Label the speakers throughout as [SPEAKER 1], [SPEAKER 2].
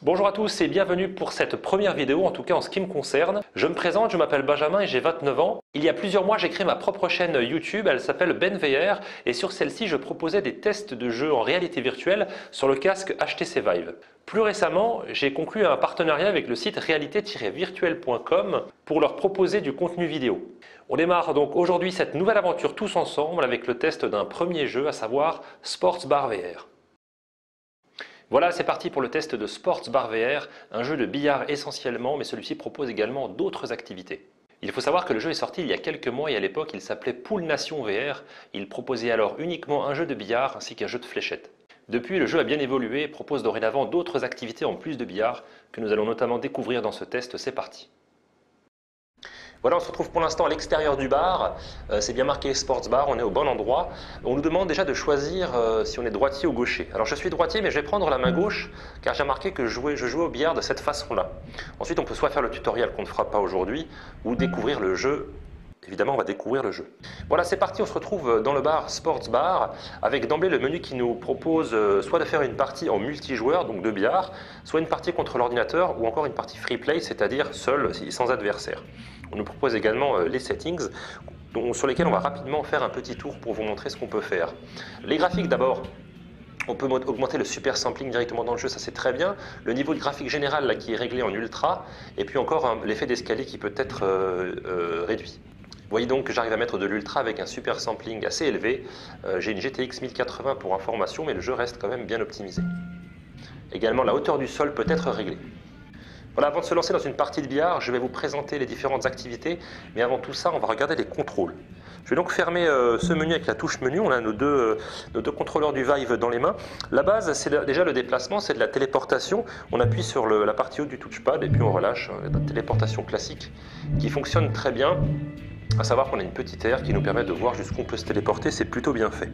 [SPEAKER 1] Bonjour à tous et bienvenue pour cette première vidéo, en tout cas en ce qui me concerne. Je me présente, je m'appelle Benjamin et j'ai 29 ans. Il y a plusieurs mois, j'ai créé ma propre chaîne YouTube, elle s'appelle BenVR et sur celle-ci, je proposais des tests de jeux en réalité virtuelle sur le casque HTC Vive. Plus récemment, j'ai conclu un partenariat avec le site réalité-virtuelle.com pour leur proposer du contenu vidéo. On démarre donc aujourd'hui cette nouvelle aventure tous ensemble avec le test d'un premier jeu, à savoir Sports Bar VR. Voilà, c'est parti pour le test de Sports Bar VR, un jeu de billard essentiellement, mais celui-ci propose également d'autres activités. Il faut savoir que le jeu est sorti il y a quelques mois et à l'époque il s'appelait Pool Nation VR. Il proposait alors uniquement un jeu de billard ainsi qu'un jeu de fléchettes. Depuis, le jeu a bien évolué et propose dorénavant d'autres activités en plus de billard que nous allons notamment découvrir dans ce test. C'est parti. Voilà, on se retrouve pour l'instant à l'extérieur du bar, c'est bien marqué Sports Bar, on est au bon endroit. On nous demande déjà de choisir si on est droitier ou gaucher. Alors je suis droitier mais je vais prendre la main gauche car j'ai remarqué que je jouais au billard de cette façon-là. Ensuite on peut soit faire le tutoriel qu'on ne fera pas aujourd'hui ou découvrir le jeu. Évidemment, on va découvrir le jeu. Voilà, c'est parti, on se retrouve dans le bar Sports Bar avec d'emblée le menu qui nous propose soit de faire une partie en multijoueur, donc de billard, soit une partie contre l'ordinateur ou encore une partie free play, c'est-à-dire seul, sans adversaire. On nous propose également les settings sur lesquels on va rapidement faire un petit tour pour vous montrer ce qu'on peut faire. Les graphiques d'abord. On peut augmenter le super sampling directement dans le jeu, ça c'est très bien. Le niveau de graphique général là, qui est réglé en ultra, et puis encore l'effet d'escalier qui peut être réduit. Vous voyez donc que j'arrive à mettre de l'ultra avec un super sampling assez élevé. J'ai une GTX 1080 pour information, mais le jeu reste quand même bien optimisé. Également, la hauteur du sol peut être réglée. Voilà, avant de se lancer dans une partie de billard, je vais vous présenter les différentes activités, mais avant tout ça, on va regarder les contrôles. Je vais donc fermer ce menu avec la touche menu. On a nos deux contrôleurs du Vive dans les mains. La base, c'est déjà le déplacement, c'est de la téléportation. On appuie sur la partie haute du touchpad et puis on relâche. La téléportation classique qui fonctionne très bien. À savoir qu'on a une petite aire qui nous permet de voir jusqu'où on peut se téléporter, c'est plutôt bien fait.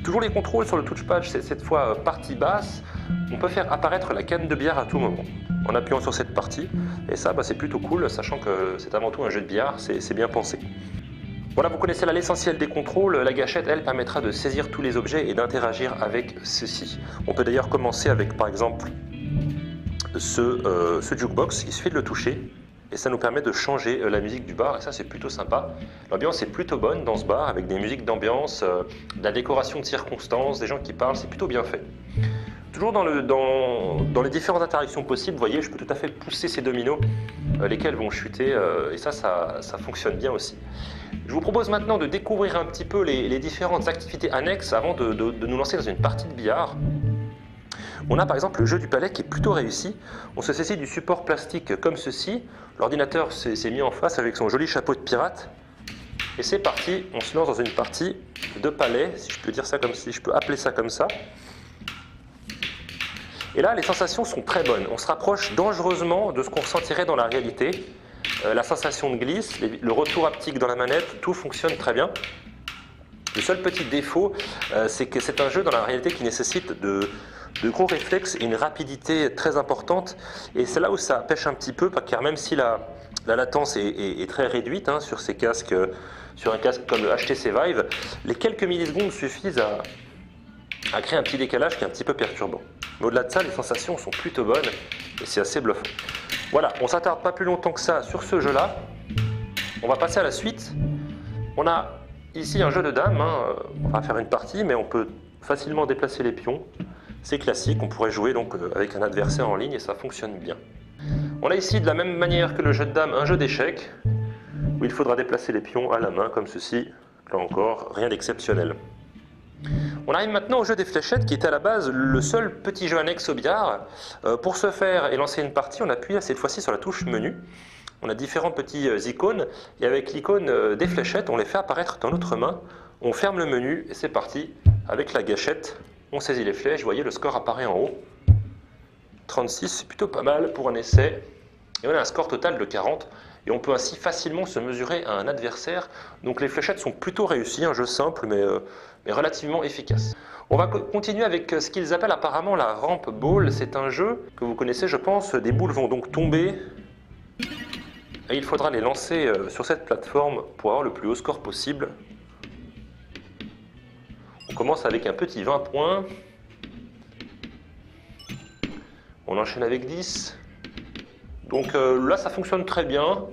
[SPEAKER 1] Toujours les contrôles sur le touchpad, c'est cette fois partie basse. On peut faire apparaître la canne de billard à tout moment en appuyant sur cette partie. Et ça, c'est plutôt cool, sachant que c'est avant tout un jeu de billard, c'est bien pensé. Voilà, vous connaissez là l'essentiel des contrôles. La gâchette, elle, permettra de saisir tous les objets et d'interagir avec ceux-ci. On peut d'ailleurs commencer avec, par exemple, ce jukebox. Il suffit de le toucher. Et ça nous permet de changer la musique du bar, et ça c'est plutôt sympa. L'ambiance est plutôt bonne dans ce bar, avec des musiques d'ambiance, de la décoration de circonstances, des gens qui parlent, c'est plutôt bien fait. Toujours dans les différentes interactions possibles, vous voyez, je peux tout à fait pousser ces dominos, lesquels vont chuter, et ça fonctionne bien aussi. Je vous propose maintenant de découvrir un petit peu les différentes activités annexes avant de nous lancer dans une partie de billard. On a par exemple le jeu du palais qui est plutôt réussi. On se saisit du support plastique comme ceci. L'ordinateur s'est mis en face avec son joli chapeau de pirate. Et c'est parti, on se lance dans une partie de palais, si je peux dire ça comme si je peux appeler ça comme ça. Et là, les sensations sont très bonnes. On se rapproche dangereusement de ce qu'on ressentirait dans la réalité. La sensation de glisse, le retour haptique dans la manette, tout fonctionne très bien. Le seul petit défaut, c'est que c'est un jeu dans la réalité qui nécessite de gros réflexes et une rapidité très importante. Et c'est là où ça pêche un petit peu, car même si la latence est très réduite sur ces casques, sur un casque comme le HTC Vive, les quelques millisecondes suffisent à créer un petit décalage qui est un petit peu perturbant. Mais au-delà de ça, les sensations sont plutôt bonnes et c'est assez bluffant. Voilà, on ne s'attarde pas plus longtemps que ça sur ce jeu-là. On va passer à la suite. On a ici un jeu de dames, on va faire une partie, mais on peut facilement déplacer les pions. C'est classique, on pourrait jouer donc avec un adversaire en ligne et ça fonctionne bien. On a ici de la même manière que le jeu de dames, un jeu d'échecs, où il faudra déplacer les pions à la main comme ceci. Là encore, rien d'exceptionnel. On arrive maintenant au jeu des fléchettes qui était à la base le seul petit jeu annexe au billard. Pour ce faire et lancer une partie, on appuie cette fois-ci sur la touche menu. On a différents petits icônes et avec l'icône des fléchettes, on les fait apparaître dans notre main. On ferme le menu et c'est parti. Avec la gâchette, on saisit les flèches. Vous voyez, le score apparaît en haut. 36, c'est plutôt pas mal pour un essai. Et on a un score total de 40. Et on peut ainsi facilement se mesurer à un adversaire. Donc les fléchettes sont plutôt réussies, un jeu simple mais relativement efficace. On va continuer avec ce qu'ils appellent apparemment la ramp ball. C'est un jeu que vous connaissez, je pense. Des boules vont donc tomber. Et il faudra les lancer sur cette plateforme pour avoir le plus haut score possible. On commence avec un petit 20 points. On enchaîne avec 10. Donc là, ça fonctionne très bien.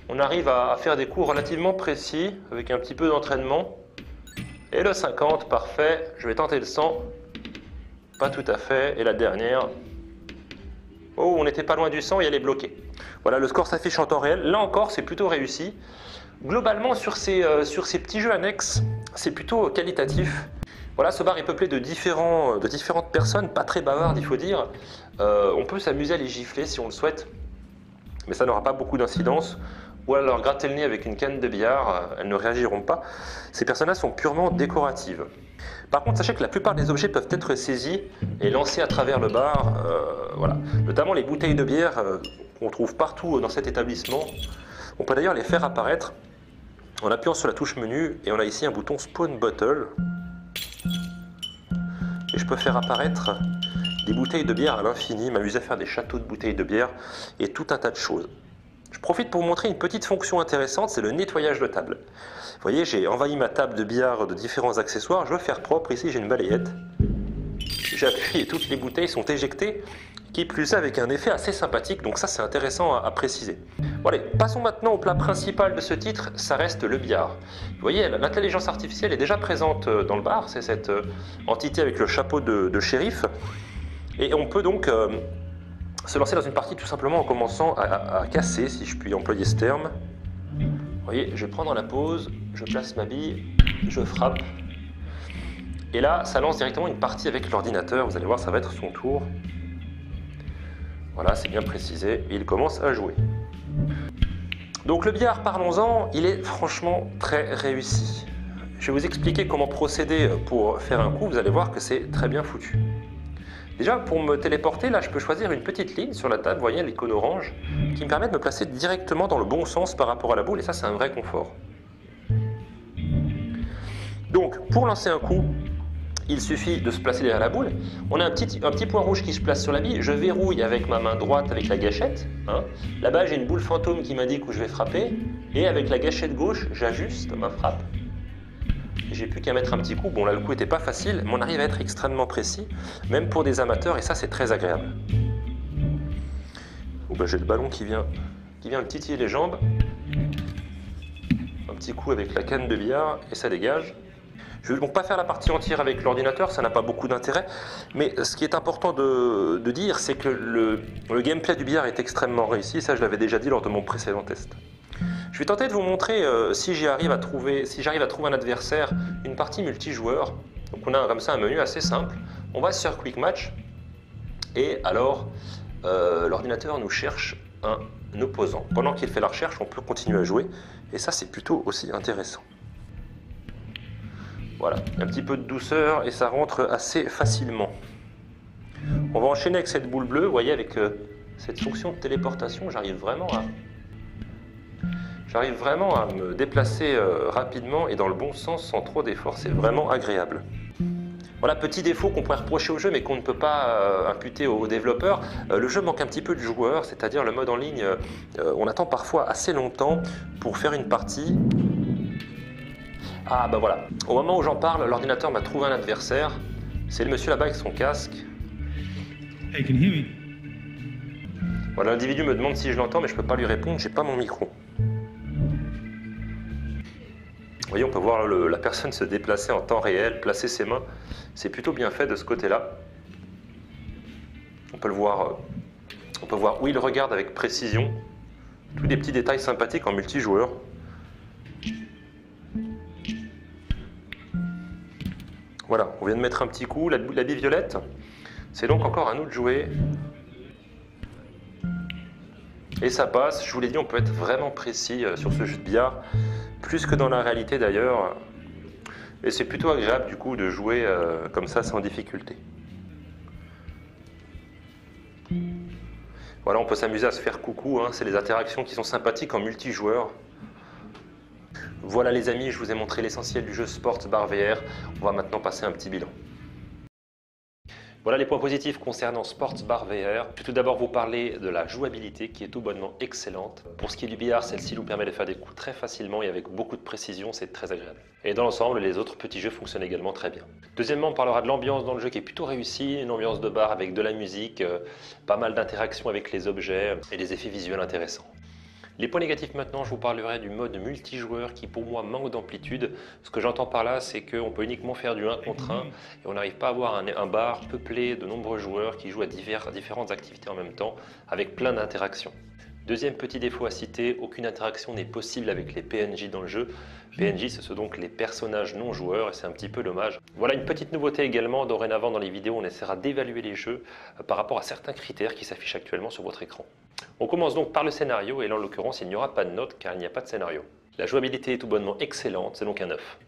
[SPEAKER 1] On arrive à faire des coups relativement précis avec un petit peu d'entraînement. Et le 50, parfait. Je vais tenter le 100. Pas tout à fait. Et la dernière. Oh, on n'était pas loin du 100 et elle est bloquée. Voilà, le score s'affiche en temps réel. Là encore, c'est plutôt réussi. Globalement, sur ces petits jeux annexes, c'est plutôt qualitatif. Voilà, ce bar est peuplé de différentes personnes, pas très bavardes, il faut dire. On peut s'amuser à les gifler si on le souhaite, mais ça n'aura pas beaucoup d'incidence. Ou alors gratter le nez avec une canne de billard, elles ne réagiront pas. Ces personnes-là sont purement décoratives. Par contre, sachez que la plupart des objets peuvent être saisis et lancés à travers le bar, voilà. Notamment les bouteilles de bière qu'on trouve partout dans cet établissement. On peut d'ailleurs les faire apparaître en appuyant sur la touche menu, et on a ici un bouton Spawn Bottle. Et je peux faire apparaître des bouteilles de bière à l'infini, m'amuser à faire des châteaux de bouteilles de bière et tout un tas de choses. Je profite pour vous montrer une petite fonction intéressante, c'est le nettoyage de table. Vous voyez, j'ai envahi ma table de billard de différents accessoires, je veux faire propre, ici j'ai une balayette. J'appuie et toutes les bouteilles sont éjectées, qui plus est avec un effet assez sympathique, donc ça c'est intéressant à préciser. Bon allez, passons maintenant au plat principal de ce titre, ça reste le billard. Vous voyez, l'intelligence artificielle est déjà présente dans le bar, c'est cette entité avec le chapeau de shérif, et on peut donc se lancer dans une partie tout simplement en commençant à casser, si je puis employer ce terme. Vous voyez, je vais prendre la pause, je place ma bille, je frappe. Et là, ça lance directement une partie avec l'ordinateur. Vous allez voir, ça va être son tour. Voilà, c'est bien précisé. Et il commence à jouer. Donc le billard, parlons-en, il est franchement très réussi. Je vais vous expliquer comment procéder pour faire un coup. Vous allez voir que c'est très bien foutu. Déjà, pour me téléporter, là, je peux choisir une petite ligne sur la table, vous voyez l'icône orange, qui me permet de me placer directement dans le bon sens par rapport à la boule, et ça, c'est un vrai confort. Donc, pour lancer un coup, il suffit de se placer derrière la boule. On a un petit point rouge qui se place sur la bille. Je verrouille avec ma main droite avec la gâchette. Hein. Là-bas, j'ai une boule fantôme qui m'indique où je vais frapper. Et avec la gâchette gauche, j'ajuste ma frappe. J'ai plus qu'à mettre un petit coup. Bon, là, le coup n'était pas facile, mais on arrive à être extrêmement précis, même pour des amateurs, et ça, c'est très agréable. Bon, ben, j'ai le ballon qui vient me titiller les jambes. Un petit coup avec la canne de billard, et ça dégage. Je ne vais donc pas faire la partie entière avec l'ordinateur, ça n'a pas beaucoup d'intérêt, mais ce qui est important de dire, c'est que le gameplay du billard est extrêmement réussi, ça je l'avais déjà dit lors de mon précédent test. Je vais tenter de vous montrer si j'arrive à trouver un adversaire, une partie multijoueur. Donc on a comme ça un menu assez simple, on va sur Quick Match, et alors l'ordinateur nous cherche un opposant. Pendant qu'il fait la recherche, on peut continuer à jouer, et ça c'est plutôt aussi intéressant. Voilà, un petit peu de douceur et ça rentre assez facilement. On va enchaîner avec cette boule bleue, vous voyez, avec cette fonction de téléportation, j'arrive vraiment à me déplacer rapidement et dans le bon sens sans trop d'efforts, c'est vraiment agréable. Voilà, petit défaut qu'on pourrait reprocher au jeu mais qu'on ne peut pas imputer aux développeurs, le jeu manque un petit peu de joueurs, c'est-à-dire le mode en ligne, on attend parfois assez longtemps pour faire une partie. Ah bah voilà, au moment où j'en parle, l'ordinateur m'a trouvé un adversaire. C'est le monsieur là-bas avec son casque.
[SPEAKER 2] Hey, can you hear me?
[SPEAKER 1] Voilà, l'individu me demande si je l'entends, mais je peux pas lui répondre, j'ai pas mon micro. Vous voyez, on peut voir la personne se déplacer en temps réel, placer ses mains. C'est plutôt bien fait de ce côté-là. On peut voir où il regarde avec précision. Tous des petits détails sympathiques en multijoueur. Voilà, on vient de mettre un petit coup, la bille violette. C'est donc encore à nous de jouer. Et ça passe, je vous l'ai dit, on peut être vraiment précis sur ce jeu de billard, plus que dans la réalité d'ailleurs. Et c'est plutôt agréable du coup de jouer comme ça sans difficulté. Voilà, on peut s'amuser à se faire coucou, hein. C'est les interactions qui sont sympathiques en multijoueur. Voilà les amis, je vous ai montré l'essentiel du jeu Sports Bar VR. On va maintenant passer à un petit bilan. Voilà les points positifs concernant Sports Bar VR. Je vais tout d'abord vous parler de la jouabilité qui est tout bonnement excellente. Pour ce qui est du billard, celle-ci nous permet de faire des coups très facilement et avec beaucoup de précision, c'est très agréable. Et dans l'ensemble, les autres petits jeux fonctionnent également très bien. Deuxièmement, on parlera de l'ambiance dans le jeu qui est plutôt réussie, une ambiance de bar avec de la musique, pas mal d'interactions avec les objets et des effets visuels intéressants. Les points négatifs maintenant, je vous parlerai du mode multijoueur qui pour moi manque d'amplitude. Ce que j'entends par là, c'est qu'on peut uniquement faire du 1 contre 1 et on n'arrive pas à avoir un bar peuplé de nombreux joueurs qui jouent à différentes activités en même temps avec plein d'interactions. Deuxième petit défaut à citer, aucune interaction n'est possible avec les PNJ dans le jeu. PNJ, ce sont donc les personnages non joueurs et c'est un petit peu dommage. Voilà une petite nouveauté également, dorénavant dans les vidéos, on essaiera d'évaluer les jeux par rapport à certains critères qui s'affichent actuellement sur votre écran. On commence donc par le scénario et là en l'occurrence il n'y aura pas de notes car il n'y a pas de scénario. La jouabilité est tout bonnement excellente, c'est donc un 9.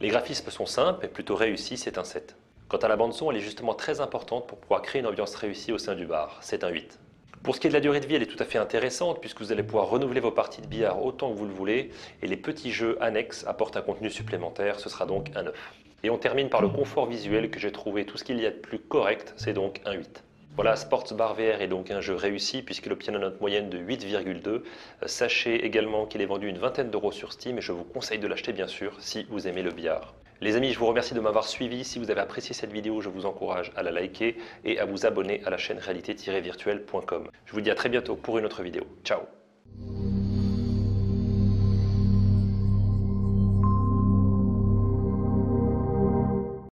[SPEAKER 1] Les graphismes sont simples et plutôt réussis, c'est un 7. Quant à la bande son, elle est justement très importante pour pouvoir créer une ambiance réussie au sein du bar, c'est un 8. Pour ce qui est de la durée de vie, elle est tout à fait intéressante puisque vous allez pouvoir renouveler vos parties de billard autant que vous le voulez et les petits jeux annexes apportent un contenu supplémentaire, ce sera donc un 9. Et on termine par le confort visuel que j'ai trouvé tout ce qu'il y a de plus correct, c'est donc un 8. Voilà, Sports Bar VR est donc un jeu réussi puisqu'il obtient une note moyenne de 8,2. Sachez également qu'il est vendu une vingtaine d'euros sur Steam et je vous conseille de l'acheter bien sûr si vous aimez le billard. Les amis, je vous remercie de m'avoir suivi. Si vous avez apprécié cette vidéo, je vous encourage à la liker et à vous abonner à la chaîne réalité-virtuelle.com. Je vous dis à très bientôt pour une autre vidéo. Ciao!